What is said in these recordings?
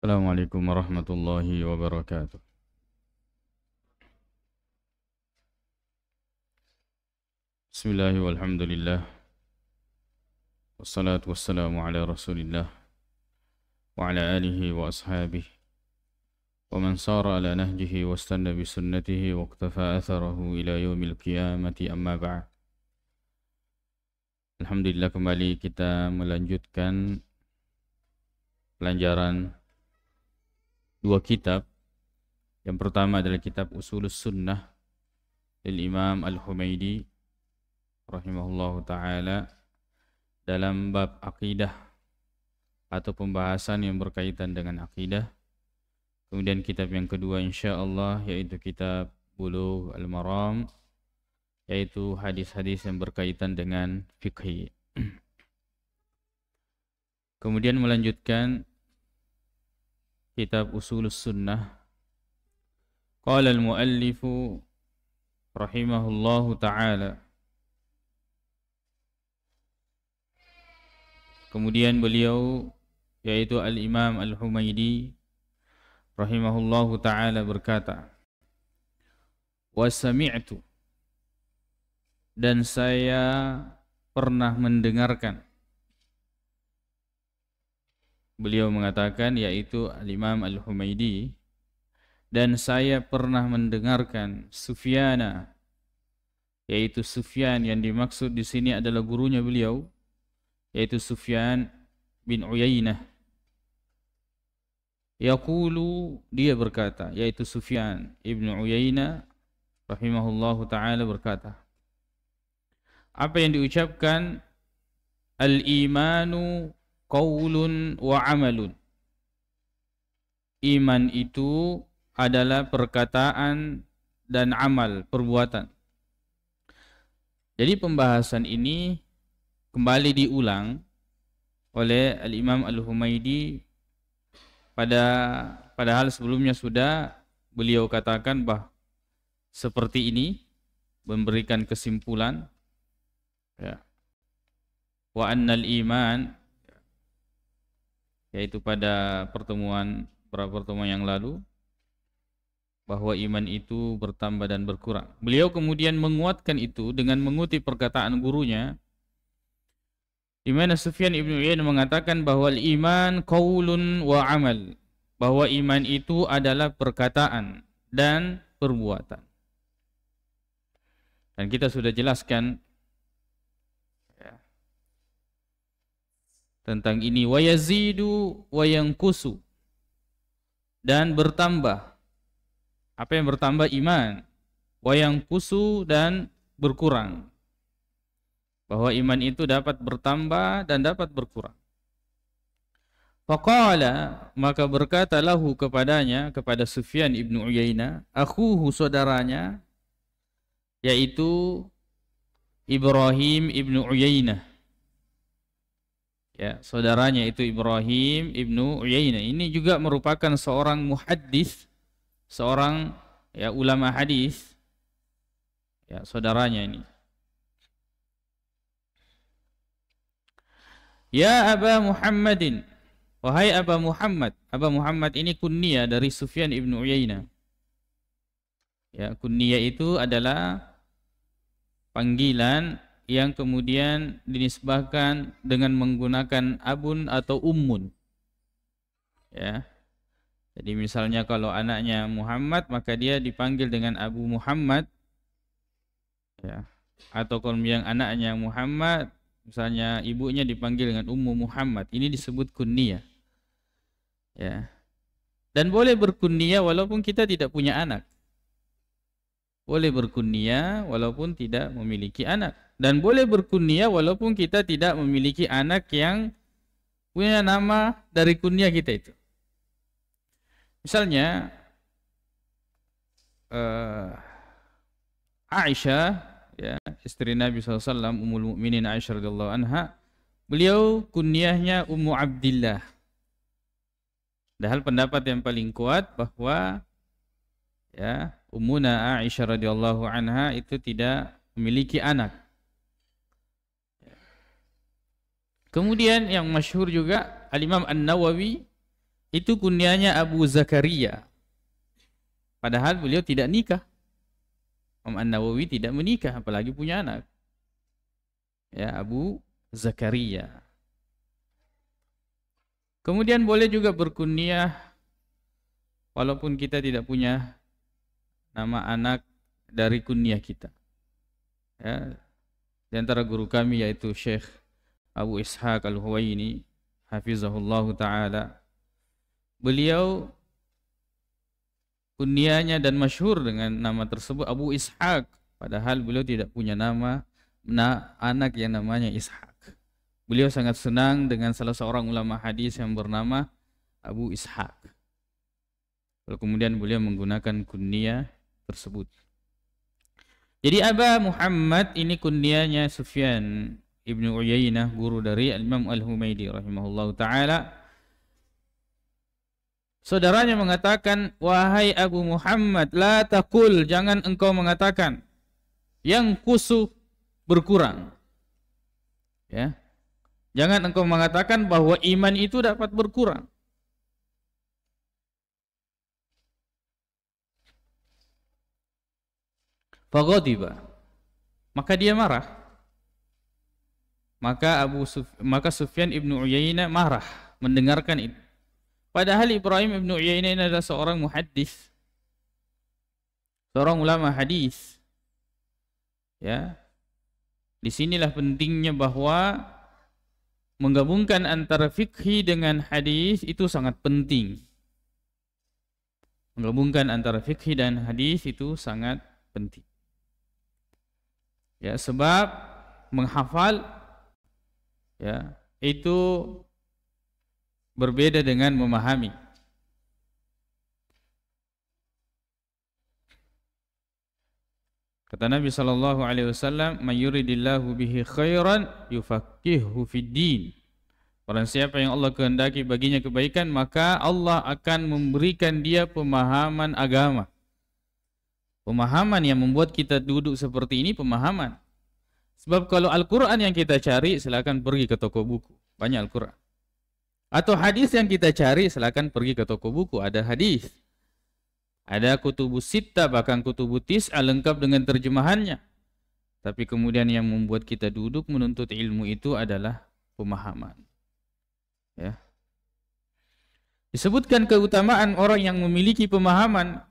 Assalamualaikum warahmatullahi wabarakatuh. Bismillahi walhamdulillah. Wassalatu wassalamu ala rasulillah wa ala alihi wa ashabihi wa man sara ala nahjihi wa istanna bi sunnatihi wa iqtafa atharahu ila yaumil qiyamati amma ba'd. Alhamdulillah, kembali kita melanjutkan pelajaran dua kitab. Yang pertama adalah kitab Ushulus Sunnah dari Imam Al-Humaidi rahimahullahu ta'ala dalam bab akidah atau pembahasan yang berkaitan dengan akidah. Kemudian kitab yang kedua insyaallah yaitu kitab Bulughul Maram, yaitu hadis-hadis yang berkaitan dengan fikih. Kemudian melanjutkan kitab Ushulus Sunnah. Qala al-muallifu rahimahullahu ta'ala. Kemudian beliau yaitu al-Imam Al-Humaidi rahimahullahu ta'ala berkata, wa sami'tu, dan saya pernah mendengarkan. Beliau mengatakan yaitu al-Imam Al-Humaidi, dan saya pernah mendengarkan Sufyana, yaitu Sufyan yang dimaksud di sini adalah gurunya beliau, yaitu Sufyan bin Uyainah. Yaqulu, dia berkata, yaitu Sufyan ibn Uyainah rahimahullahu ta'ala berkata, apa yang diucapkan? Al-imanu qaulun wa amalun. Iman itu adalah perkataan dan amal, perbuatan. Jadi pembahasan ini kembali diulang oleh Al-Imam Al-Humaidi. Padahal sebelumnya sudah beliau katakan seperti ini, memberikan kesimpulan, ya. Wa annal iman, yaitu pada beberapa pertemuan yang lalu, bahwa iman itu bertambah dan berkurang. Beliau kemudian menguatkan itu dengan mengutip perkataan gurunya, di mana Sufyan ibn Uyainah mengatakan bahwa iman qaulun wa amal, bahwa iman itu adalah perkataan dan perbuatan. Dan kita sudah jelaskan tentang ini, wa yazidu wa yanqusu, dan bertambah. Apa yang bertambah? Iman. Wa yanqusu, dan berkurang. Bahwa iman itu dapat bertambah dan dapat berkurang. Faqala, maka berkata lahu kepadanya, kepada Sufyan ibn Uyainah, akhuhu, saudaranya, yaitu Ibrahim ibn Uyainah. Ya, saudaranya itu Ibrahim ibnu Uyainah. Ini juga merupakan seorang muhaddis, seorang ulama hadis. Ya, saudaranya ini. Ya Aba Muhammadin, wahai Aba Muhammad. Aba Muhammad ini kunyah dari Sufyan ibnu Uyainah. Ya, kunyah itu adalah panggilan yang kemudian dinisbahkan dengan menggunakan abun atau ummun. Ya. Jadi misalnya kalau anaknya Muhammad, maka dia dipanggil dengan Abu Muhammad. Ya. Atau kalau yang anaknya Muhammad, misalnya ibunya dipanggil dengan Ummu Muhammad. Ini disebut kunyah. Ya. Dan boleh berkunyah walaupun kita tidak punya anak. Boleh berkunyah walaupun tidak memiliki anak. Dan boleh berkunyah walaupun kita tidak memiliki anak yang punya nama dari kunyah kita itu. Misalnya Aisyah, ya, istri Nabi SAW, Ummul Mukminin Aisyah radhiyallahu anha, beliau kunyahnya Ummu Abdillah. Padahal pendapat yang paling kuat bahwa ya, Ummuna Aisyah radhiyallahu anha itu tidak memiliki anak. Kemudian yang masyhur juga Al-Imam An-Nawawi itu kunyahnya Abu Zakaria. Padahal beliau tidak nikah. Imam An-Nawawi tidak menikah, apalagi punya anak. Ya, Abu Zakaria. Kemudian boleh juga berkunyah walaupun kita tidak punya nama anak dari kunyah kita. Ya, di antara guru kami yaitu Syekh Abu Ishaq Al-Huwaini, hafizahullah ta'ala. Beliau kunyahnya dan masyhur dengan nama tersebut Abu Ishaq, padahal beliau tidak punya nama anak yang namanya Ishaq. Beliau sangat senang dengan salah seorang ulama hadis yang bernama Abu Ishaq. Lalu kemudian beliau menggunakan kunyah tersebut. Jadi Aba Muhammad ini kunyahnya Sufyan Ibnu Uyainah, guru dari Imam Al-Humaidi rahimahullahu taala. Saudaranya mengatakan, wahai Abu Muhammad, la taqul, jangan engkau mengatakan, yang kusu berkurang. Ya. Jangan engkau mengatakan bahwa iman itu dapat berkurang. Faghadiba, maka dia marah. Maka Sufyan Ibnu Uyainah marah mendengarkan itu. Padahal Ibrahim Ibnu Uyainah adalah seorang muhaddis, seorang ulama hadis. Ya. Disinilah pentingnya bahwa menggabungkan antara fikih dengan hadis itu sangat penting. Menggabungkan antara fikih dan hadis itu sangat penting. Ya, sebab menghafal ya itu berbeda dengan memahami. Kata Nabi sallallahu alaihi wasallam, "May yuridillahu bihi khairan yufaqihuhu fid din." Barang siapa yang Allah kehendaki baginya kebaikan, maka Allah akan memberikan dia pemahaman agama. Pemahaman yang membuat kita duduk seperti ini, pemahaman. Sebab kalau Al-Quran yang kita cari, silakan pergi ke toko buku, banyak Al-Quran. Atau hadis yang kita cari, silakan pergi ke toko buku, ada hadis. Ada kutubus sittah, bahkan kutubus tis'ah lengkap dengan terjemahannya. Tapi kemudian yang membuat kita duduk menuntut ilmu itu adalah pemahaman. Ya. Disebutkan keutamaan orang yang memiliki pemahaman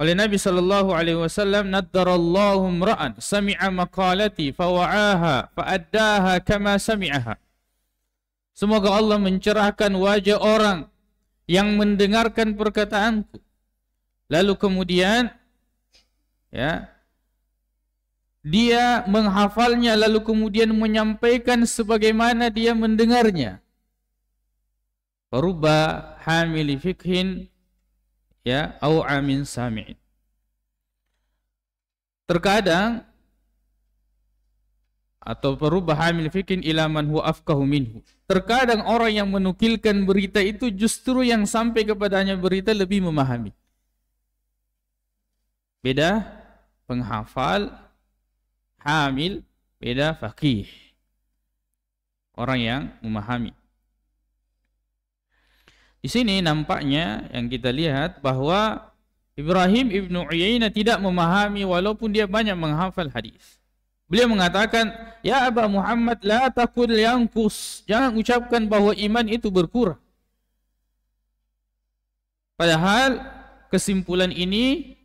oleh Nabi sallallahu alaihi wasallam, naddarallahu imra'an sami'a maqalati fawa'aha fa'addaha kama sami'aha. Semoga Allah mencerahkan wajah orang yang mendengarkan perkataanku, lalu kemudian ya dia menghafalnya, lalu kemudian menyampaikan sebagaimana dia mendengarnya. Rubba hamili fikhin ya au amin sami'in. Terkadang atau perubah hamil fikin ilaman huwa afqahu minhu. Terkadang orang yang menukilkan berita itu justru yang sampai kepadanya berita lebih memahami. Beda penghafal, hamil, beda faqih. Orang yang memahami. Di sini nampaknya yang kita lihat bahwa Ibrahim Ibnu Uyainah tidak memahami walaupun dia banyak menghafal hadis. Beliau mengatakan, ya Aba Muhammad, la taqul yanqus. Jangan ucapkan bahwa iman itu berkurang. Padahal kesimpulan ini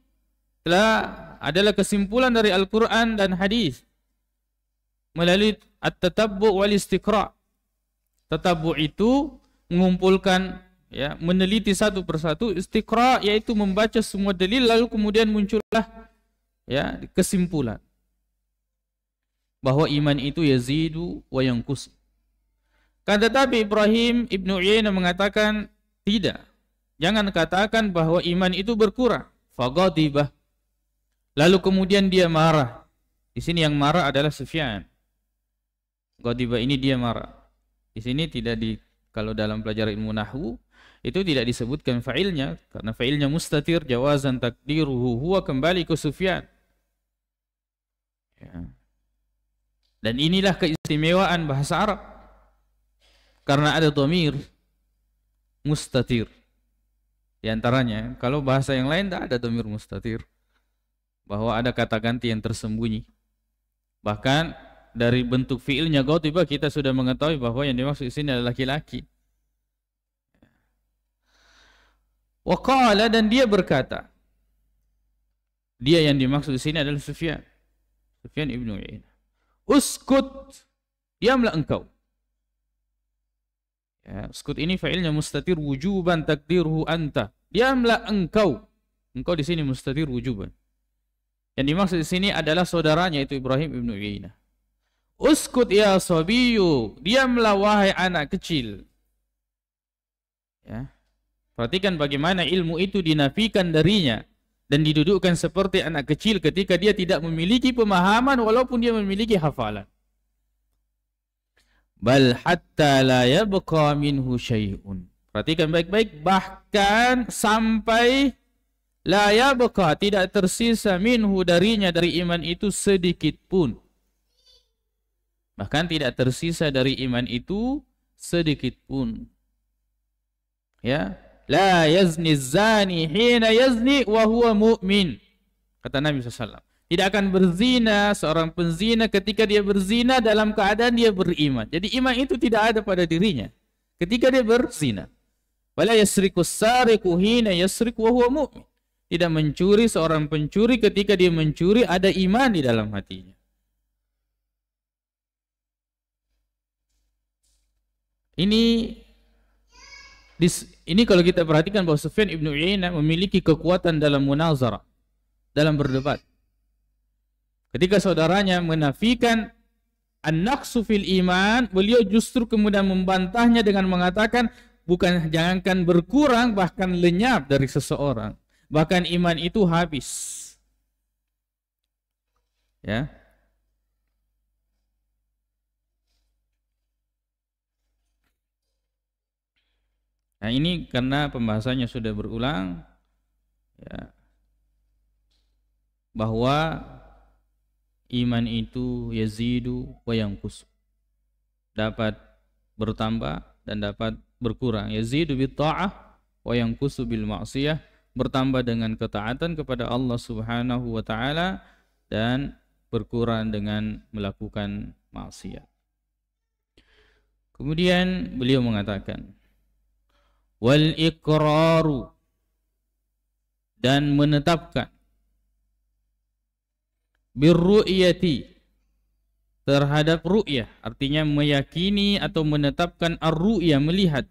adalah kesimpulan dari Al-Quran dan hadis melalui at-tatabbu' wal istiqra'. Tatabbu' itu mengumpulkan, ya, meneliti satu persatu. Istiqra' yaitu membaca semua dalil lalu kemudian muncullah ya kesimpulan bahwa iman itu yazidu wa yanqus. Kan tetapi Ibrahim Ibnu Uyainah mengatakan tidak. Jangan katakan bahwa iman itu berkurang. Faghadibah. Lalu kemudian dia marah. Di sini yang marah adalah Sufyan. Ghadibah ini dia marah. Di sini tidak kalau dalam pelajaran ilmu nahwu itu tidak disebutkan fa'ilnya karena fa'ilnya mustatir, jawazan takdiruhu huwa, kembali ke Sufyan. Ya. Dan inilah keistimewaan bahasa Arab. Karena ada dhamir mustatir. Di antaranya, kalau bahasa yang lain tidak ada dhamir mustatir, bahwa ada kata ganti yang tersembunyi. Bahkan dari bentuk fiilnya ghadiba kita sudah mengetahui bahwa yang dimaksud di sini adalah laki-laki. Wa qala, dan dia berkata, dia yang dimaksud di sini adalah Sufyan ibnu Uyainah. Uskut, diamlah engkau. Ya, uskut ini fa'ilnya mustatir wujuban takdiruhu anta. Diamlah engkau. Engkau di sini mustatir wujuban. Yang dimaksud di sini adalah saudaranya, itu Ibrahim ibnu Uyainah. Uskut ya sabiyu, diamlah wahai anak kecil. Ya. Perhatikan bagaimana ilmu itu dinafikan darinya dan didudukkan seperti anak kecil ketika dia tidak memiliki pemahaman walaupun dia memiliki hafalan. Bal hatta la yabqa minhu syai'un. Perhatikan baik-baik, bahkan sampai la yabqa, tidak tersisa minhu darinya, dari iman itu sedikit pun. Bahkan tidak tersisa dari iman itu sedikit pun. Ya, la yazni zani hina yazni wa huwa mu'min. Kata Nabi SAW. Tidak akan berzina seorang penzina ketika dia berzina dalam keadaan dia beriman. Jadi iman itu tidak ada pada dirinya ketika dia berzina. Wala yasriku sariqu hina yasriku wa huwa mu'min. Tidak mencuri seorang pencuri ketika dia mencuri ada iman di dalam hatinya. Ini kalau kita perhatikan bahwa Sufyan ibnu Uyainah memiliki kekuatan dalam munazarah, dalam berdebat. Ketika saudaranya menafikan an-naqsu fil iman, beliau justru kemudian membantahnya dengan mengatakan, bukan jangankan berkurang, bahkan lenyap dari seseorang. Bahkan iman itu habis. Ya. Nah, ini karena pembahasannya sudah berulang, ya, bahwa iman itu yazidu wa yanqus, dapat bertambah dan dapat berkurang. Yazidu bit ta'ah wa yanqusu bil ma'siyah, bertambah dengan ketaatan kepada Allah Subhanahu wa taala dan berkurang dengan melakukan maksiat. Kemudian beliau mengatakan wal iqraru, dan menetapkan, birru'yati, terhadap ru'yah, artinya meyakini atau menetapkan ar-ru'yah, melihat.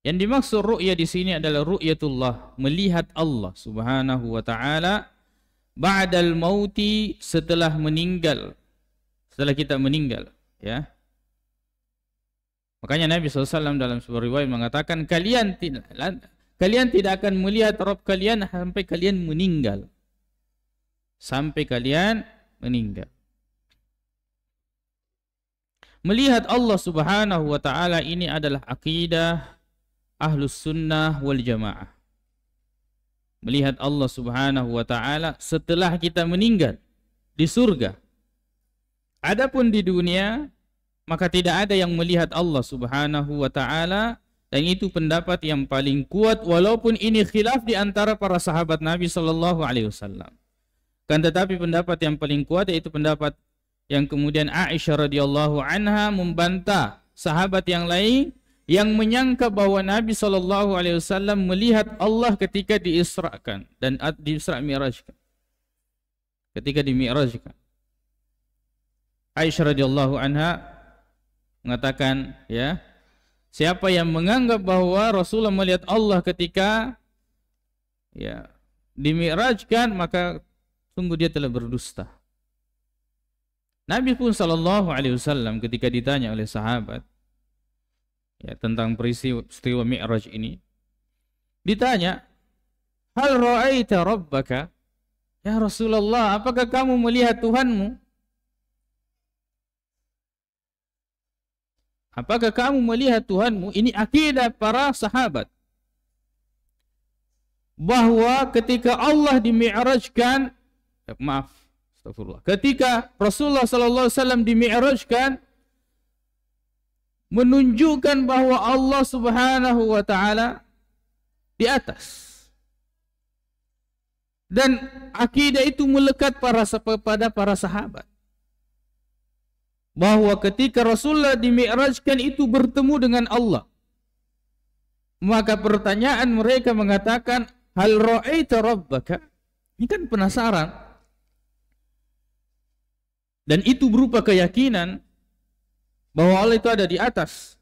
Yang dimaksud ru'yah di sini adalah ru'yatullah, melihat Allah Subhanahu wa taala ba'dal mauti, setelah meninggal, setelah kita meninggal, ya. Makanya Nabi SAW dalam sebuah riwayat mengatakan, kalian tidak akan melihat Rabb kalian sampai kalian meninggal. Sampai kalian meninggal. Melihat Allah Subhanahu wa taala ini adalah akidah Ahlus Sunnah wal Jamaah. Melihat Allah Subhanahu wa taala setelah kita meninggal di surga. Adapun di dunia, maka tidak ada yang melihat Allah Subhanahu wa taala, dan itu pendapat yang paling kuat walaupun ini khilaf di antara para sahabat Nabi sallallahu alaihi wasallam. Kan tetapi pendapat yang paling kuat yaitu pendapat yang kemudian Aisyah radhiyallahu anha membantah sahabat yang lain yang menyangka bahwa Nabi sallallahu alaihi wasallam melihat Allah ketika diisrakan dan diisra mi'rajkan. Ketika dimi'rajkan. Aisyah radhiyallahu anha mengatakan, ya, siapa yang menganggap bahwa Rasulullah melihat Allah ketika, ya, dimi'rajkan, maka sungguh dia telah berdusta. Nabi pun sallallahu alaihi wasallam ketika ditanya oleh sahabat, ya, tentang peristiwa Mi'raj ini, ditanya, hal ra'aita rabbaka? Ya Rasulullah, apakah kamu melihat Tuhanmu? Apakah kamu melihat Tuhanmu? Ini akidah para sahabat, bahwa ketika Allah dimi'rajkan, ketika Rasulullah sallallahu alaihi wasallam dimi'rajkan, menunjukkan bahwa Allah Subhanahu wa taala di atas. Dan akidah itu melekat pada para sahabat. Bahwa ketika Rasulullah dimi'rajkan itu bertemu dengan Allah. Maka pertanyaan mereka mengatakan, hal ra'aita rabbaka? Ini kan penasaran. Dan itu berupa keyakinan bahwa Allah itu ada di atas.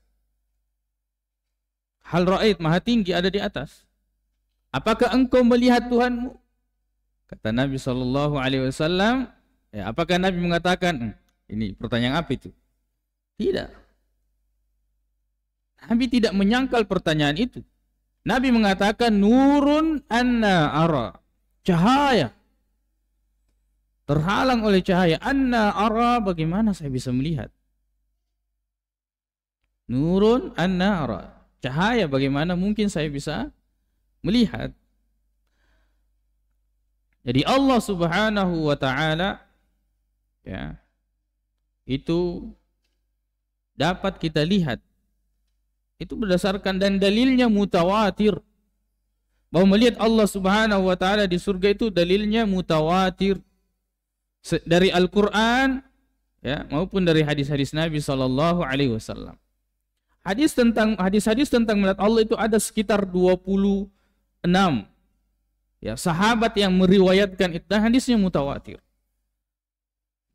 Hal ra'ait, maha tinggi, ada di atas. Apakah engkau melihat Tuhanmu? Kata Nabi SAW, ya, apakah Nabi mengatakan, ini pertanyaan apa itu? Tidak. Nabi tidak menyangkal pertanyaan itu. Nabi mengatakan, nurun anna ara, cahaya. Terhalang oleh cahaya. Anna ara, bagaimana saya bisa melihat? Nurun anna ara, cahaya, bagaimana mungkin saya bisa melihat? Jadi Allah Subhanahu wa taala, ya, itu dapat kita lihat. Itu berdasarkan dan dalilnya mutawatir. Bahwa melihat Allah Subhanahu wa taala di surga itu dalilnya mutawatir. Dari Al-Qur'an, ya, maupun dari hadis-hadis Nabi sallallahu alaihi wasallam. Hadis-hadis tentang melihat Allah itu ada sekitar 26. Ya, sahabat yang meriwayatkan itu, dan hadisnya mutawatir.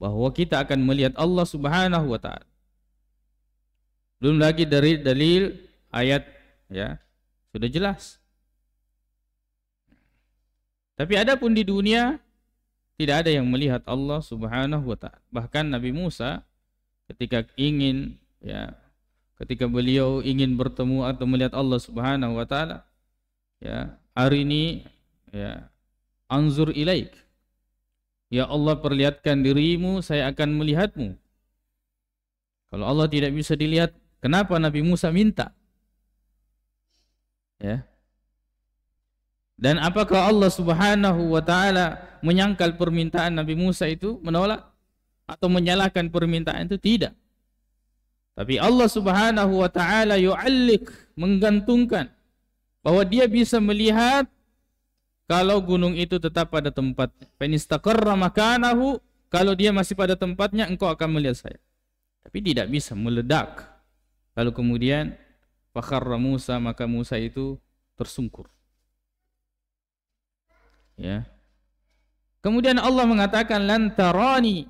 Bahwa kita akan melihat Allah Subhanahu wa taala. Belum lagi dari dalil ayat, ya, sudah jelas. Tapi adapun di dunia tidak ada yang melihat Allah Subhanahu wa taala. Bahkan Nabi Musa ketika beliau ingin bertemu atau melihat Allah Subhanahu wa taala, ya, hari ini, ya, anzur ilaik, ya Allah, perlihatkan dirimu, saya akan melihatmu. Kalau Allah tidak bisa dilihat, kenapa Nabi Musa minta? Ya. Dan apakah Allah Subhanahu wa taala menyangkal permintaan Nabi Musa itu, menolak atau menyalahkan permintaan itu? Tidak. Tapi Allah Subhanahu wa taala yu'allik, menggantungkan bahwa dia bisa melihat kalau gunung itu tetap pada tempatnya. Fa in istaqarra makanahu, kalau dia masih pada tempatnya, engkau akan melihat saya. Tapi tidak bisa meledak. Lalu kemudian fakharra Musa, maka Musa itu tersungkur. Ya. Kemudian Allah mengatakan, lan tarani,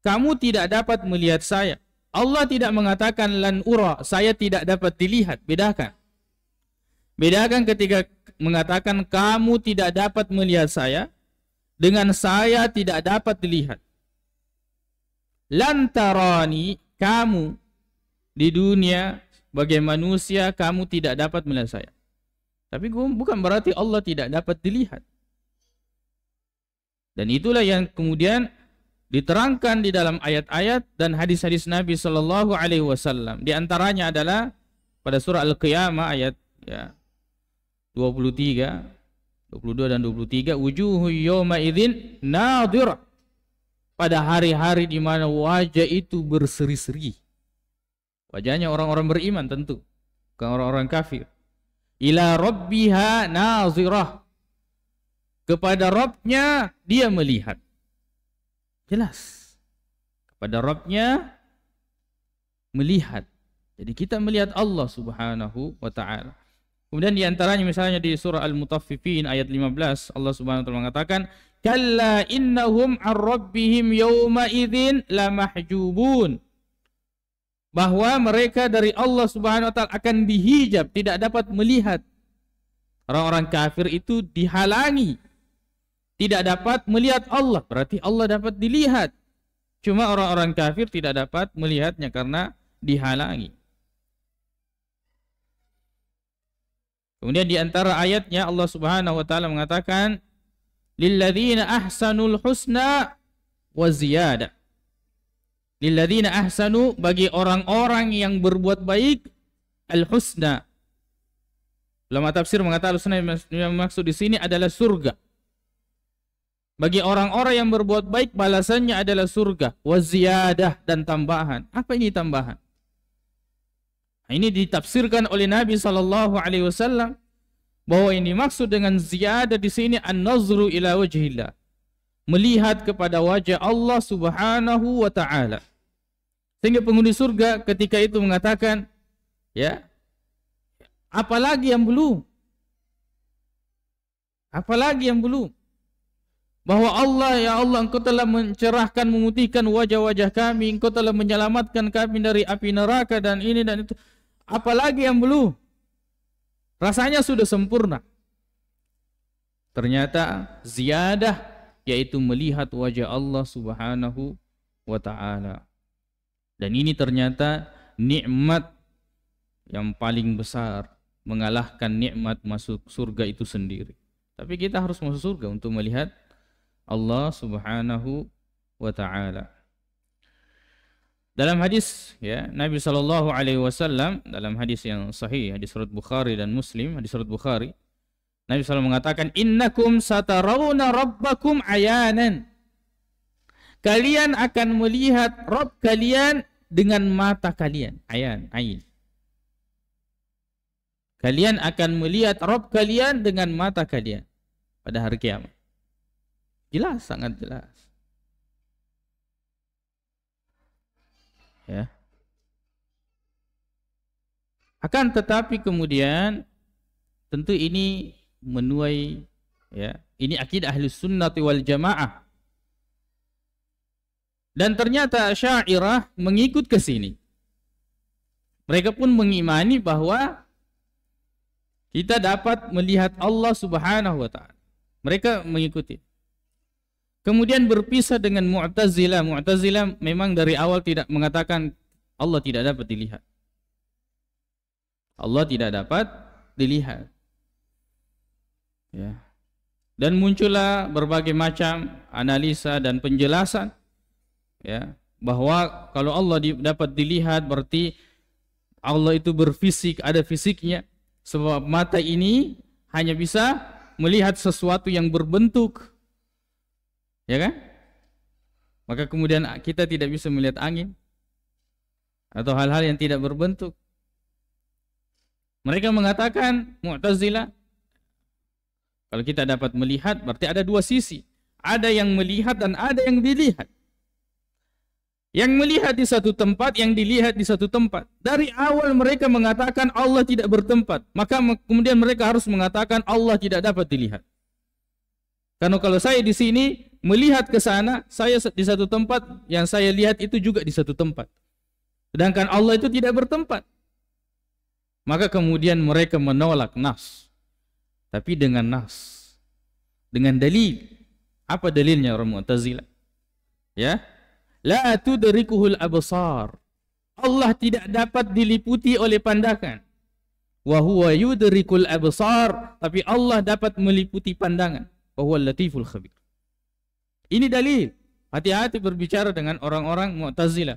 kamu tidak dapat melihat saya. Allah tidak mengatakan lan ura, saya tidak dapat dilihat. Bedakan. Bedakan ketika mengatakan kamu tidak dapat melihat saya dengan saya tidak dapat dilihat. Lan tarani, kamu di dunia sebagai manusia kamu tidak dapat melihat saya. Tapi bukan berarti Allah tidak dapat dilihat. Dan itulah yang kemudian diterangkan di dalam ayat-ayat dan hadis-hadis Nabi Sallallahu Alaihi Wasallam. Di antaranya adalah pada surah Al-Qiyamah ayat, ya, 23, 22 dan 23, wujuhu yawma idzin nadhirah. Pada hari-hari di mana wajah itu berseri-seri. Wajahnya orang-orang beriman tentu, bukan orang-orang kafir. Ila rabbiha nazirah. Kepada Rabbnya dia melihat. Jelas. Kepada Rabbnya melihat. Jadi kita melihat Allah Subhanahu wa taala. Kemudian di antaranya misalnya di surah Al-Mutaffifin ayat 15, Allah Subhanahu wa taala mengatakan, "Kalla innahum 'an rabbihim yawma idzin lamahjubun." Bahwa mereka dari Allah Subhanahu wa taala akan dihijab, tidak dapat melihat. Orang-orang kafir itu dihalangi, tidak dapat melihat Allah, berarti Allah dapat dilihat. Cuma orang-orang kafir tidak dapat melihatnya karena dihalangi. Kemudian di antara ayatnya Allah Subhanahu wa taala mengatakan, lilladzina ahsanul husna wa ziyadah. Lilladzina ahsanu, bagi orang-orang yang berbuat baik, al-husna. Ulama tafsir mengatakan al-husna yang maksud di sini adalah surga. Bagi orang-orang yang berbuat baik, balasannya adalah surga, wa ziyadah, dan tambahan. Apa ini tambahan? Ini ditafsirkan oleh Nabi Sallallahu Alaihi Wasallam bahwa ini maksud dengan ziyadah di sini an-nazru ila wajhillah, melihat kepada wajah Allah Subhanahu wa taala. Sehingga penghuni surga ketika itu mengatakan, ya, apalagi yang belum? Apalagi yang belum? Bahwa Allah, ya Allah, Engkau telah mencerahkan, memutihkan wajah-wajah kami, Engkau telah menyelamatkan kami dari api neraka dan ini dan itu. Apalagi yang belum? Rasanya sudah sempurna. Ternyata ziyadah yaitu melihat wajah Allah Subhanahu wa taala. Dan ini ternyata nikmat yang paling besar, mengalahkan nikmat masuk surga itu sendiri. Tapi kita harus masuk surga untuk melihat Allah Subhanahu wa taala. Dalam hadis, ya, Nabi sallallahu alaihi wasallam dalam hadis yang sahih, hadis riwayat Bukhari dan Muslim, hadis riwayat Bukhari, Nabi SAW mengatakan, innakum satarawna rabbakum ayanan. Kalian akan melihat Rabb kalian dengan mata kalian. Ayan, ain. Kalian akan melihat Rabb kalian dengan mata kalian pada hari kiamat. Jelas, sangat jelas. Ya. Akan tetapi kemudian tentu ini menuai, ya, ini akidah Ahlus Sunnah wal Jamaah. Dan ternyata Asy'ariyah mengikut ke sini. Mereka pun mengimani bahwa kita dapat melihat Allah Subhanahu wa taala. Mereka mengikuti. Kemudian berpisah dengan Mu'tazilah. Mu'tazilah memang dari awal tidak mengatakan Allah tidak dapat dilihat. Allah tidak dapat dilihat. Ya. Dan muncullah berbagai macam analisa dan penjelasan, ya, bahwa kalau Allah dapat dilihat berarti Allah itu berfisik, ada fisiknya, sebab mata ini hanya bisa melihat sesuatu yang berbentuk, ya kan? Maka kemudian kita tidak bisa melihat angin atau hal-hal yang tidak berbentuk. Mereka mengatakan, Mu'tazilah, kalau kita dapat melihat berarti ada dua sisi, ada yang melihat dan ada yang dilihat. Yang melihat di satu tempat, yang dilihat di satu tempat. Dari awal mereka mengatakan Allah tidak bertempat, maka kemudian mereka harus mengatakan Allah tidak dapat dilihat. Karena kalau saya di sini melihat ke sana, saya di satu tempat, yang saya lihat itu juga di satu tempat. Sedangkan Allah itu tidak bertempat. Maka kemudian mereka menolak nas. Tapi dengan nas, dengan dalil. Apa dalilnya orang Mu'tazilah? Ya, la tudrikuhul absar. Allah tidak dapat diliputi oleh pandangan. Wa huwa yudrikul absar, tapi Allah dapat meliputi pandangan. Wa huwal latiful khabir. Ini dalil. Hati-hati berbicara dengan orang-orang Mu'tazilah.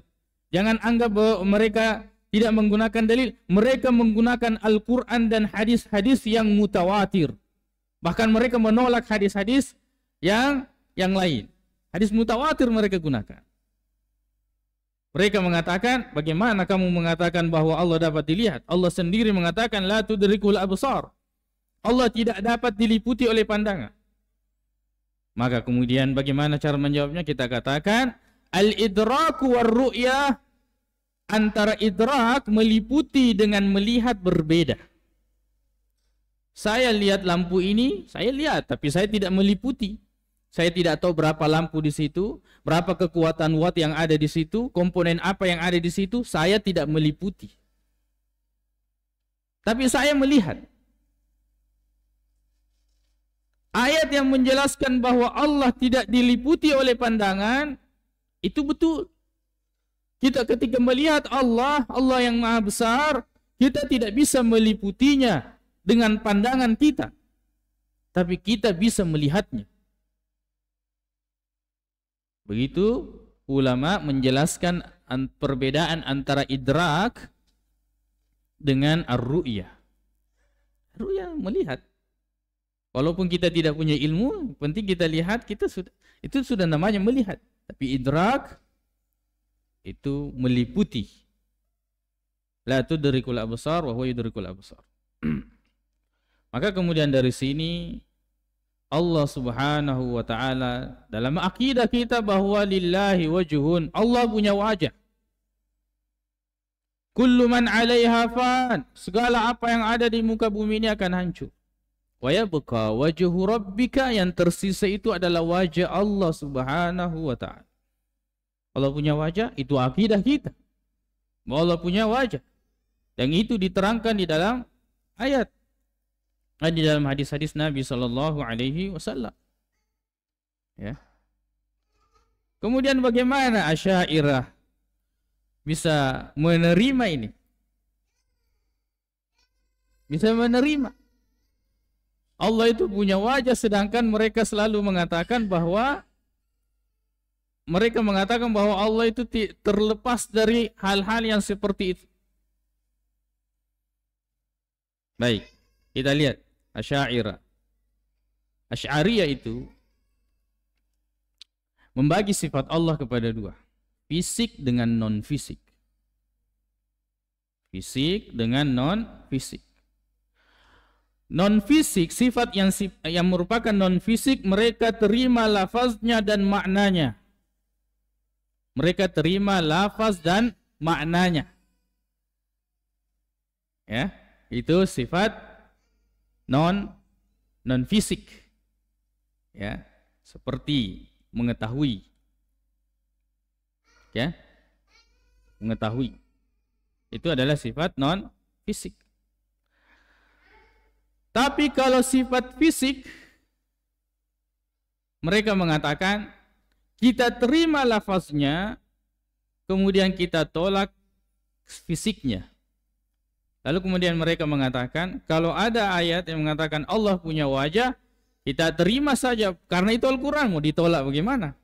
Jangan anggap bahwa mereka tidak menggunakan dalil. Mereka menggunakan Al-Quran dan hadis-hadis yang mutawatir. Bahkan mereka menolak hadis-hadis yang lain. Hadis mutawatir mereka gunakan. Mereka mengatakan, bagaimana kamu mengatakan bahwa Allah dapat dilihat? Allah sendiri mengatakan, la tudrikul absar. Allah tidak dapat diliputi oleh pandangan. Maka kemudian bagaimana cara menjawabnya? Kita katakan, al-idraku war-ru'yah, antara idrak, meliputi, dengan melihat berbeda. Saya lihat lampu ini, saya lihat, tapi saya tidak meliputi. Saya tidak tahu berapa lampu di situ, berapa kekuatan watt yang ada di situ, komponen apa yang ada di situ, saya tidak meliputi. Tapi saya melihat. Ayat yang menjelaskan bahwa Allah tidak diliputi oleh pandangan, itu betul. Kita ketika melihat Allah, Allah yang maha besar, kita tidak bisa meliputinya dengan pandangan kita. Tapi kita bisa melihatnya. Begitu ulama menjelaskan perbedaan antara idrak dengan ar-ru'yah. Ru'yah melihat. Walaupun kita tidak punya ilmu, penting kita lihat, itu sudah namanya melihat. Tapi idrak itu meliputi. La tudrikul absar wa huwa yudrikul absar. Maka kemudian dari sini Allah Subhanahu wa taala dalam akidah kita bahwa lillahi wajhun, Allah punya wajah. Kullu man 'alaiha fan, segala apa yang ada di muka bumi ini akan hancur. Wa yabqa wajhu rabbika, yang tersisa itu adalah wajah Allah Subhanahu wa taala. Allah punya wajah, itu akidah kita. Bahwa Allah punya wajah. Dan itu diterangkan di dalam ayat, di dalam hadis-hadis Nabi sallallahu alaihi wasallam. Ya. Kemudian bagaimana Asy'ariyah bisa menerima ini? Bisa menerima Allah itu punya wajah, sedangkan mereka selalu mengatakan bahwa Allah itu terlepas dari hal-hal yang seperti itu. Baik, kita lihat Asy'ariyah itu membagi sifat Allah kepada dua, fisik dengan non-fisik. Fisik dengan non-fisik. Non-fisik, sifat yang merupakan non-fisik, mereka terima lafaznya dan maknanya. Mereka terima lafaz dan maknanya. Ya, itu sifat non-fisik. Ya, seperti mengetahui. Ya. Mengetahui. Itu adalah sifat non-fisik. Tapi kalau sifat fisik, mereka mengatakan kita terima lafaznya, kemudian kita tolak fisiknya. Lalu kemudian mereka mengatakan, kalau ada ayat yang mengatakan Allah punya wajah, kita terima saja, karena itu Al-Quran. Mau ditolak bagaimana?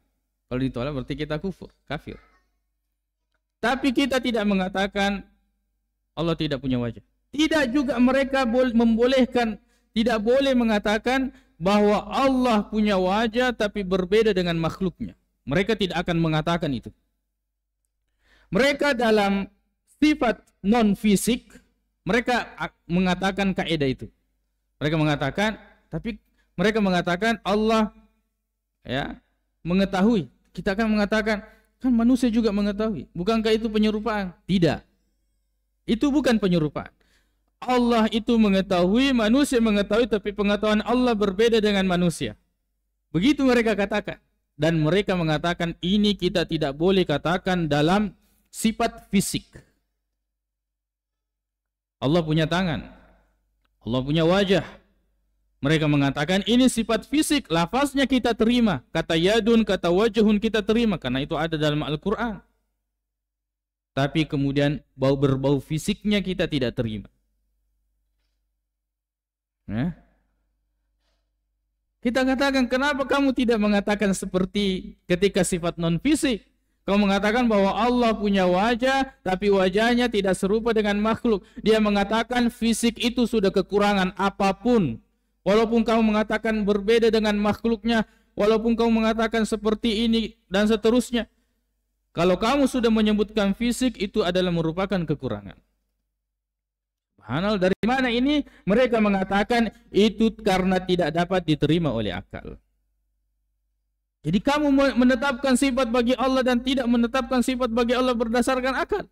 Kalau ditolak berarti kita kafir. Tapi kita tidak mengatakan Allah tidak punya wajah. Tidak juga mereka tidak boleh mengatakan bahwa Allah punya wajah tapi berbeda dengan makhluknya. Mereka tidak akan mengatakan itu. Mereka dalam sifat non-fisik, mereka mengatakan kaidah itu. Mereka mengatakan Allah ya mengetahui. Kita akan mengatakan kan manusia juga mengetahui. Bukankah itu penyerupaan? Tidak. Itu bukan penyerupaan. Allah itu mengetahui, manusia mengetahui, tapi pengetahuan Allah berbeda dengan manusia. Begitu mereka katakan. Dan mereka mengatakan ini kita tidak boleh katakan dalam sifat fisik. Allah punya tangan, Allah punya wajah. Mereka mengatakan ini sifat fisik, lafaznya kita terima. Kata yadun, kata wajhun kita terima, karena itu ada dalam Al-Quran. Tapi kemudian berbau fisiknya kita tidak terima. Ya. Kita katakan, kenapa kamu tidak mengatakan seperti ketika sifat non-fisik? Kamu mengatakan bahwa Allah punya wajah, tapi wajahnya tidak serupa dengan makhluk. Dia mengatakan fisik itu sudah kekurangan apapun. Walaupun kamu mengatakan berbeda dengan makhluknya, walaupun kamu mengatakan seperti ini dan seterusnya. Kalau kamu sudah menyebutkan fisik, itu adalah merupakan kekurangan. Subhanallah, dari mana ini? Mereka mengatakan itu karena tidak dapat diterima oleh akal. Jadi kamu menetapkan sifat bagi Allah dan tidak menetapkan sifat bagi Allah berdasarkan akal.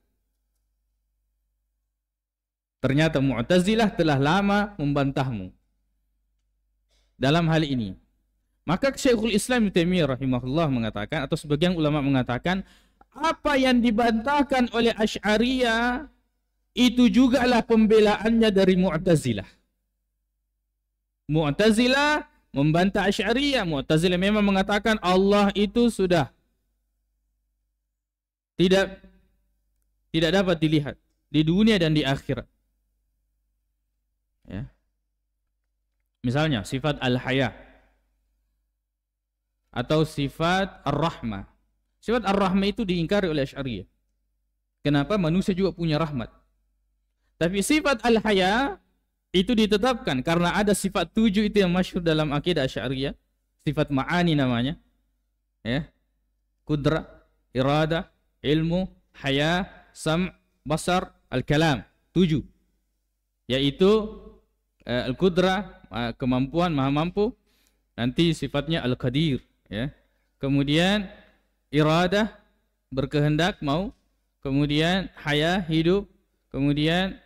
Ternyata Mu'tazilah telah lama membantahmu dalam hal ini. Maka Syekhul Islam Ibnu Taimiyah rahimahullah mengatakan, atau sebagian ulama mengatakan, apa yang dibantahkan oleh Asy'ariyah itu jugalah pembelaannya dari Mu'tazilah. Mu'tazilah membantah Asy'ariyah. Mu'tazilah memang mengatakan Allah itu sudah tidak dapat dilihat di dunia dan di akhirat. Ya. Misalnya sifat al-haya atau sifat ar-rahmah. Sifat ar-rahmah itu diingkari oleh Asy'ariyah. Kenapa? Manusia juga punya rahmat. Tapi sifat al-haya itu ditetapkan karena ada sifat 7 itu yang masyhur dalam akidah Asy'ariyah. Sifat ma'ani namanya. Ya. Qudrah, iradah, ilmu, haya, sam', basar, al-kalam. 7. Yaitu al-qudrah, kemampuan, maha mampu. Nanti sifatnya al-qadir, ya. Kemudian iradah, berkehendak, mau. Kemudian haya, hidup. Kemudian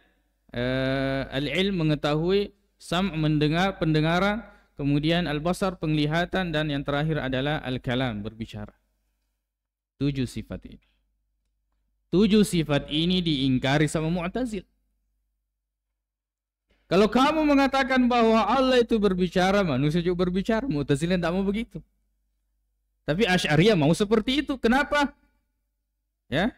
al-ilm, mengetahui. Sam', mendengar, pendengaran. Kemudian al-basar, penglihatan. Dan yang terakhir adalah al-kalam, berbicara. 7 sifat ini. 7 sifat ini diingkari sama Mu'tazil. Kalau kamu mengatakan bahwa Allah itu berbicara, manusia juga berbicara. Mu'tazilah tidak mau begitu. Tapi Asy'ariyah mau seperti itu. Kenapa? Ya,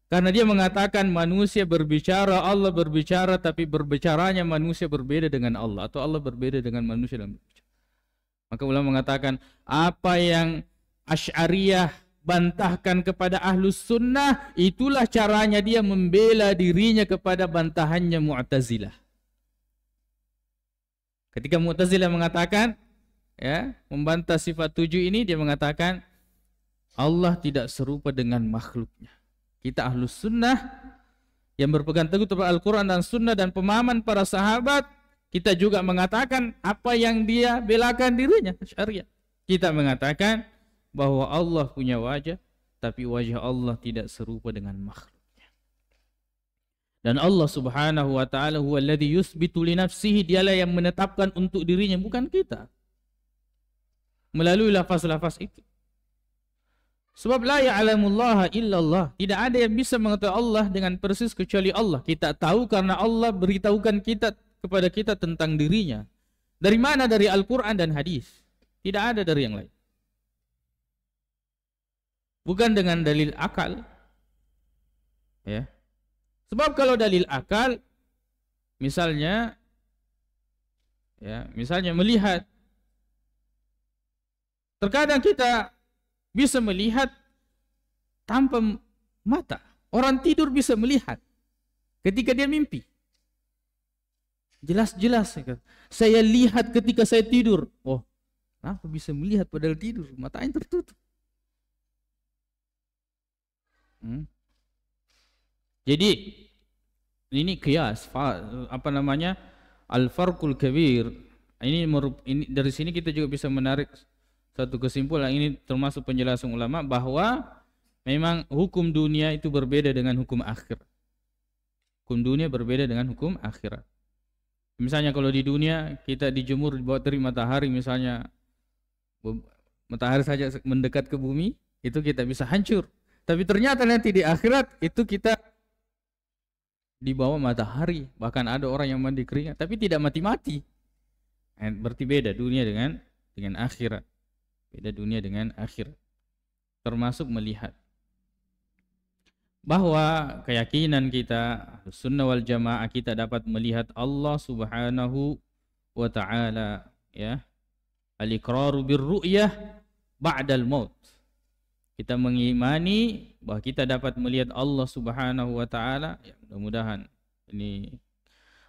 karena dia mengatakan manusia berbicara, Allah berbicara, tapi berbicaranya manusia berbeda dengan Allah, atau Allah berbeda dengan manusia dalam berbicara. Maka ulama mengatakan apa yang Asy'ariyah bantahkan kepada Ahlus Sunnah, itulah caranya dia membela dirinya kepada bantahannya Mu'tazilah. Ketika Mu'tazilah mengatakan, ya, membantah sifat 7 ini, dia mengatakan Allah tidak serupa dengan makhluknya. Kita Ahlus Sunnah yang berpegang teguh kepada Al-Quran dan Sunnah dan pemahaman para sahabat, kita juga mengatakan apa yang dia belakan dirinya, Asy'ariyah. Kita mengatakan bahwa Allah punya wajah, tapi wajah Allah tidak serupa dengan makhluk. Dan Allah Subhanahu wa taala huwa alladhi yuthbitu li nafsihi, dialah yang menetapkan untuk dirinya, bukan kita. Melalui lafaz-lafaz itu. Sebab la ya'lamullaha illallah, tidak ada yang bisa mengetahui Allah dengan persis kecuali Allah. Kita tahu karena Allah beritahukan kepada kita tentang dirinya. Dari mana? Dari Al-Qur'an dan hadis. Tidak ada dari yang lain. Bukan dengan dalil akal. Ya. Sebab kalau dalil akal, misalnya, ya, misalnya melihat, terkadang kita bisa melihat tanpa mata. Orang tidur bisa melihat ketika dia mimpi. Jelas-jelas, saya lihat ketika saya tidur. Oh, kenapa bisa melihat padahal tidur? Matanya tertutup. Jadi ini qiyas, apa namanya, al-farqul kabir. Ini dari sini kita juga bisa menarik satu kesimpulan. Ini termasuk penjelasan ulama bahwa memang hukum dunia itu berbeda dengan hukum akhir. Hukum dunia berbeda dengan hukum akhirat. Misalnya kalau di dunia kita dijemur di bawah terik matahari, misalnya matahari saja mendekat ke bumi, itu kita bisa hancur. Tapi ternyata nanti di akhirat itu kita di bawah matahari, bahkan ada orang yang mandi keringat tapi tidak mati-mati. Berarti beda dunia dengan akhirat. Beda dunia dengan akhirat. Termasuk melihat bahwa keyakinan kita Sunnah wal Jamaah, kita dapat melihat Allah Subhanahu wa taala, ya. Al-iqraru birru'yah ba'dal maut. Kita mengimani bahwa kita dapat melihat Allah Subhanahu wa taala. Ya, mudah-mudahan ini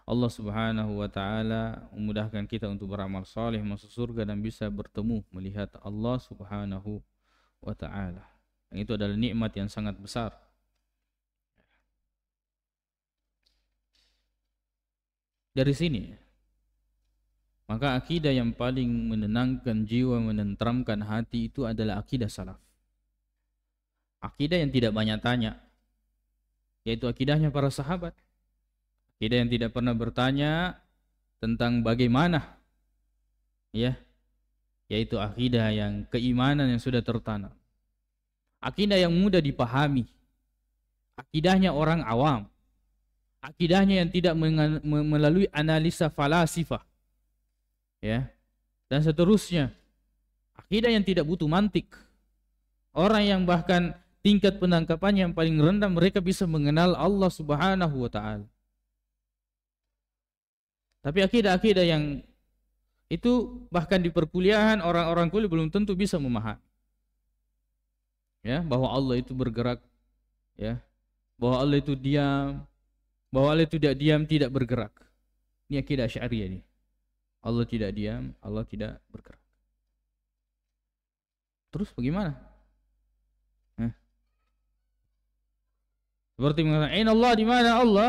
Allah Subhanahu wa taala memudahkan kita untuk beramal saleh, masuk surga dan bisa bertemu melihat Allah Subhanahu wa taala. Yang itu adalah nikmat yang sangat besar. Dari sini, maka akidah yang paling menenangkan jiwa, menenteramkan hati itu adalah akidah salaf. Akidah yang tidak banyak tanya, yaitu akidahnya para sahabat. Akidah yang tidak pernah bertanya tentang bagaimana, ya, yaitu akidah yang keimanan yang sudah tertanam. Akidah yang mudah dipahami. Akidahnya orang awam. Akidahnya yang tidak melalui analisa falasifah, ya, dan seterusnya. Akidah yang tidak butuh mantik. Orang yang bahkan tingkat penangkapannya yang paling rendah, mereka bisa mengenal Allah Subhanahu wa taala. Tapi akidah-akidah yang itu bahkan di perkuliahan orang-orang kuliah belum tentu bisa memahami. Ya, bahwa Allah itu bergerak, ya. Bahwa Allah itu diam, bahwa Allah itu tidak diam, tidak bergerak. Ini akidah Asy'ariyah ini. Allah tidak diam, Allah tidak bergerak. Terus bagaimana? Seperti mengatakan, "Aina Allah?" Di mana Allah?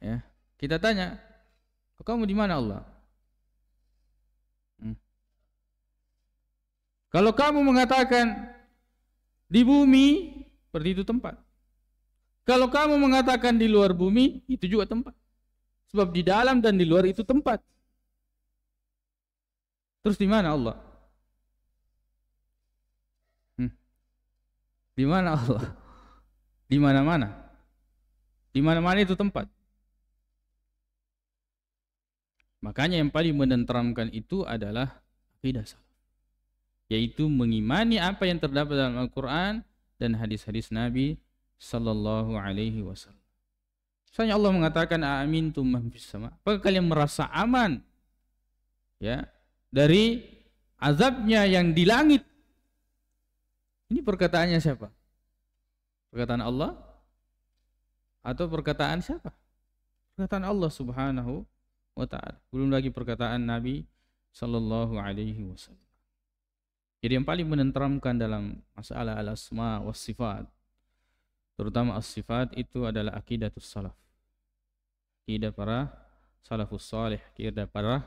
Ya. Kita tanya, kamu di mana Allah? Kalau kamu mengatakan di bumi, berarti itu tempat. Kalau kamu mengatakan di luar bumi, itu juga tempat. Sebab di dalam dan di luar itu tempat. Terus di mana Allah? Di mana Allah? Di mana-mana. Di mana-mana itu tempat. Makanya yang paling menenteramkan itu adalah akidah salaf, yaitu mengimani apa yang terdapat dalam Al-Quran dan hadis-hadis Nabi sallallahu alaihi wasallam. Misalnya Allah mengatakan amintum man fis sama. Apakah kalian merasa aman ya dari azabnya yang di langit? Ini perkataannya siapa? Perkataan Allah atau perkataan siapa? Perkataan Allah Subhanahu wa ta'ala. Belum lagi perkataan Nabi sallallahu alaihi wasallam. Jadi yang paling menenteramkan dalam masalah al-asma was sifat, terutama as-sifat, itu adalah aqidatus salaf. Akidah para salafus salih, akidah para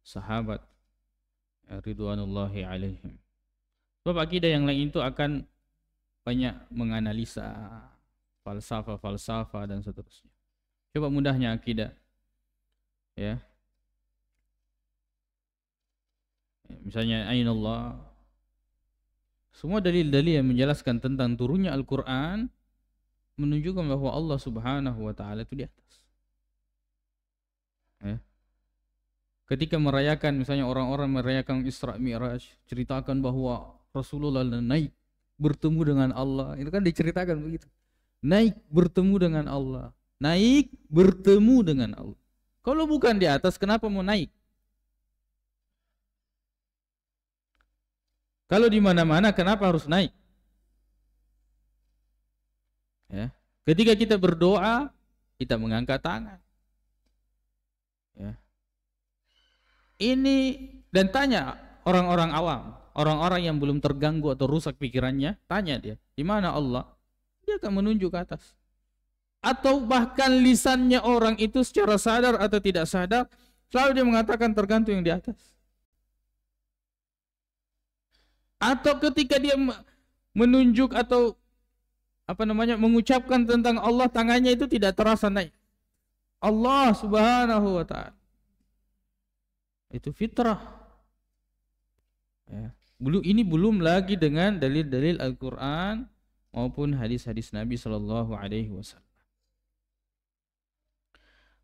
sahabat ridwanullahi alaihim. Sebab akidah yang lain itu akan banyak menganalisa falsafah dan seterusnya. Coba mudahnya akidah. Ya. Misalnya ainallah. Semua dalil-dalil yang menjelaskan tentang turunnya Al-Quran menunjukkan bahwa Allah Subhanahu wa ta'ala itu di atas. Ya. Ketika merayakan, misalnya orang-orang merayakan Isra Mi'raj, ceritakan bahwa Rasulullah naik bertemu dengan Allah. Itu kan diceritakan begitu. Naik bertemu dengan Allah. Naik bertemu dengan Allah. Kalau bukan di atas, kenapa mau naik? Kalau di mana-mana, kenapa harus naik? Ya. Ketika kita berdoa, kita mengangkat tangan. Ya. Ini, dan tanya orang-orang awam, orang-orang yang belum terganggu atau rusak pikirannya, tanya dia, di mana Allah? Dia akan menunjuk ke atas. Atau bahkan lisannya orang itu secara sadar atau tidak sadar, selalu dia mengatakan tergantung yang di atas. Atau ketika dia menunjuk atau mengucapkan tentang Allah, tangannya itu tidak terasa naik. Allah Subhanahu wa ta'ala. Itu fitrah. Ya. Ini belum lagi dengan dalil-dalil Al-Quran maupun hadis-hadis Nabi sallallahu alaihi wasallam.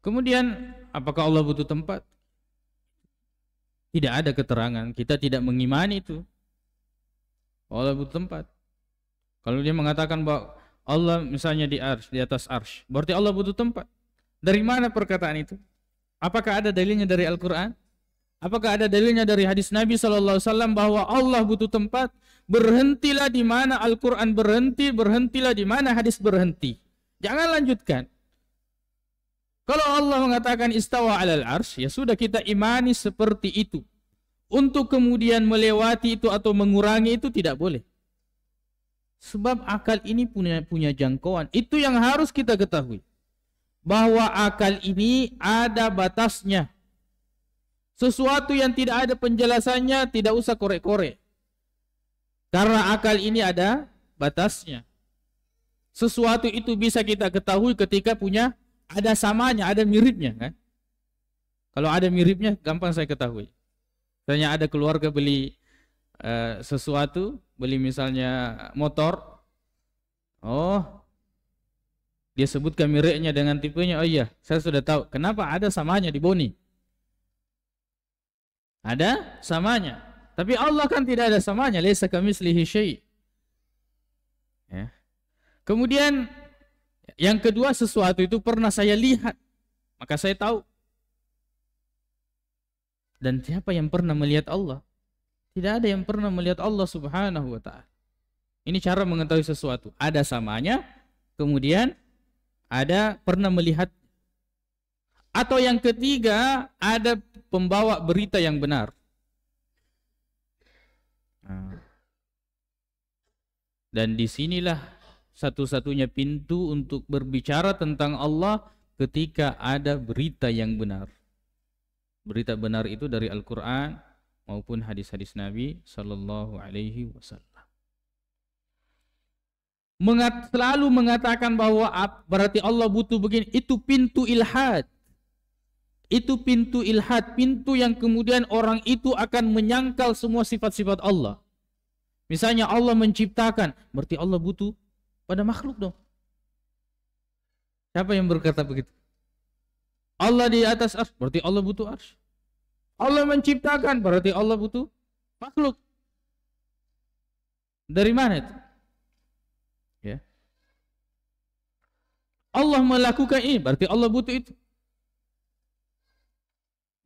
Kemudian, apakah Allah butuh tempat? Tidak ada keterangan. Kita tidak mengimani itu. Allah butuh tempat. Kalau dia mengatakan bahwa Allah misalnya di atas arsy, berarti Allah butuh tempat. Dari mana perkataan itu? Apakah ada dalilnya dari Al-Quran? Apakah ada dalilnya dari hadis Nabi sallallahu alaihi wasallam bahwa Allah butuh tempat? Berhentilah di mana Al-Quran berhenti, berhentilah di mana hadis berhenti. Jangan lanjutkan. Kalau Allah mengatakan istawa alal arsy, ya sudah, kita imani seperti itu. Untuk kemudian melewati itu atau mengurangi itu tidak boleh. Sebab akal ini punya jangkauan. Itu yang harus kita ketahui. Bahwa akal ini ada batasnya. Sesuatu yang tidak ada penjelasannya tidak usah korek-korek. Karena akal ini ada batasnya. Sesuatu itu bisa kita ketahui ketika ada samanya, ada miripnya kan. Kalau ada miripnya gampang saya ketahui. Misalnya ada keluarga beli sesuatu, beli misalnya motor. Oh, dia sebutkan mereknya dengan tipenya. Oh iya, saya sudah tahu. Kenapa ada samanya di bodi? Ada samanya. Tapi Allah kan tidak ada samanya. Laisa kamitslihi syai'. Ya. Kemudian yang kedua, sesuatu itu pernah saya lihat, maka saya tahu. Dan siapa yang pernah melihat Allah? Tidak ada yang pernah melihat Allah Subhanahu wa ta'ala. Ini cara mengetahui sesuatu. Ada samanya, kemudian ada pernah melihat. Atau yang ketiga, ada pembawa berita yang benar. Dan disinilah satu-satunya pintu untuk berbicara tentang Allah ketika ada berita yang benar. Berita benar itu dari Al-Quran maupun hadis-hadis Nabi Sallallahu Alaihi Wasallam. Selalu mengatakan bahwa berarti Allah butuh begini, itu pintu ilhad. Itu pintu ilhad, pintu yang kemudian orang itu akan menyangkal semua sifat-sifat Allah. Misalnya Allah menciptakan, berarti Allah butuh pada makhluk dong. Siapa yang berkata begitu? Allah di atas arsy, berarti Allah butuh arsy. Allah menciptakan, berarti Allah butuh makhluk. Dari mana itu? Ya. Allah melakukan ini, berarti Allah butuh itu.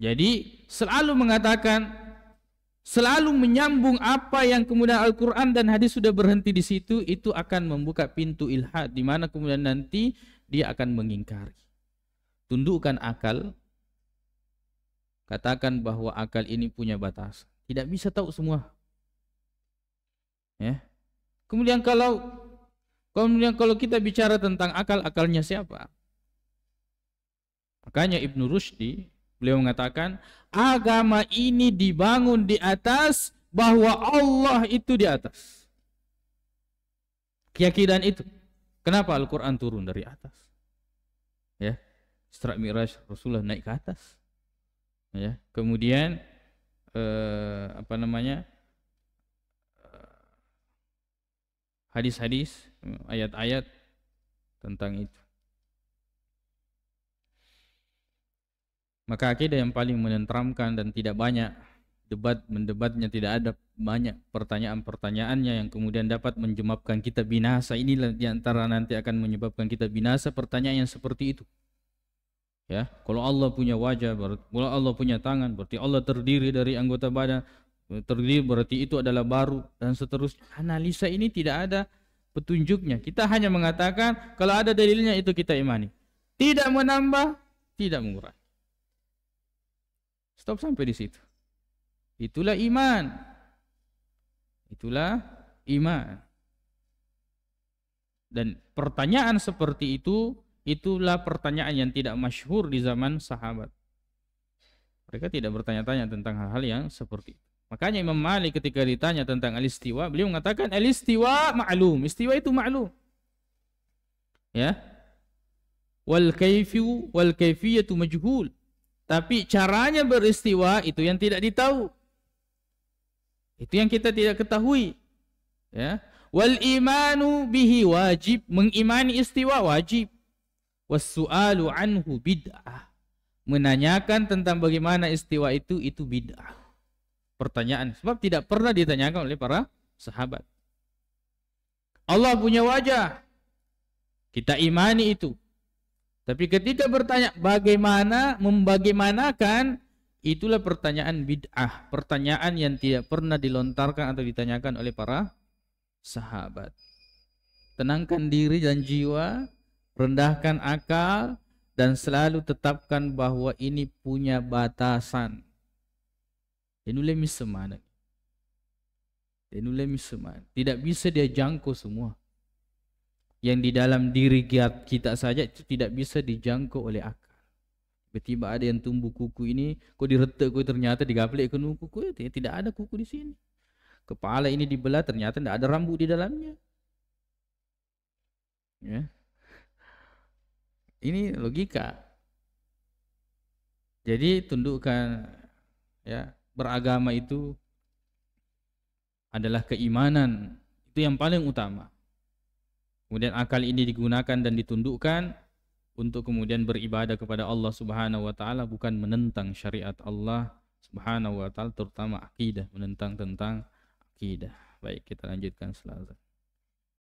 Jadi selalu mengatakan, selalu menyambung apa yang kemudian Al-Quran dan hadis sudah berhenti di situ, itu akan membuka pintu ilhad, di mana kemudian nanti dia akan mengingkari. Tundukkan akal, katakan bahwa akal ini punya batas, tidak bisa tahu semua. Ya. Kemudian kalau kita bicara tentang akal, akalnya siapa? Makanya Ibnu Rushdi beliau mengatakan agama ini dibangun di atas bahwa Allah itu di atas. Keyakinan itu. Kenapa Al-Quran turun dari atas? Ya, Isra Mi'raj Rasulullah naik ke atas. Ya, kemudian hadis-hadis, ayat-ayat tentang itu. Maka akidah yang paling menenteramkan dan tidak banyak mendebatnya, tidak ada banyak pertanyaan-pertanyaannya yang kemudian dapat menjemapkan kita binasa. Inilah diantara nanti akan menyebabkan kita binasa, pertanyaan yang seperti itu. Ya, kalau Allah punya wajah, kalau Allah punya tangan, berarti Allah terdiri dari anggota badan, terdiri berarti itu adalah baru, dan seterusnya. Analisa ini tidak ada petunjuknya. Kita hanya mengatakan kalau ada dalilnya itu kita imani. Tidak menambah, tidak mengurangi. Stop sampai di situ. Itulah iman. Itulah iman. Dan pertanyaan seperti itu, itulah pertanyaan yang tidak masyhur di zaman sahabat. Mereka tidak bertanya-tanya tentang hal-hal yang seperti itu. Makanya Imam Malik ketika ditanya tentang al-istiwa, beliau mengatakan al-istiwa ma'lum. Istiwa itu ma'lum. Ya. Wal kayfiyatu majhul. Tapi caranya beristiwa itu yang tidak ditahu. Itu yang kita tidak ketahui. Ya. Wal imanu bihi wajib. Mengimani istiwa wajib. Was-su'alu anhu bid'ah. Menanyakan tentang bagaimana istiwa itu bid'ah. Pertanyaan. Sebab tidak pernah ditanyakan oleh para sahabat. Allah punya wajah. Kita imani itu. Tapi ketika bertanya bagaimana, membagaimanakan, itulah pertanyaan bid'ah. Pertanyaan yang tidak pernah dilontarkan atau ditanyakan oleh para sahabat. Tenangkan diri dan jiwa, rendahkan akal, dan selalu tetapkan bahwa ini punya batasan. Denulemi semana. Tidak bisa dia jangkau semua. Yang di dalam diri kita saja itu tidak bisa dijangkau oleh akal. Tiba-tiba ada yang tumbuh kuku ini, kok diretek, kok ternyata digaplek ke kuku, tidak ada kuku di sini. Kepala ini dibelah, ternyata tidak ada rambut di dalamnya. Ya. Ini logika. Jadi tundukkan, ya, beragama itu adalah keimanan. Itu yang paling utama. Kemudian akal ini digunakan dan ditundukkan untuk kemudian beribadah kepada Allah Subhanahu wa taala, bukan menentang syariat Allah Subhanahu wa taala, terutama akidah, menentang tentang akidah. Baik, kita lanjutkan selanjutnya.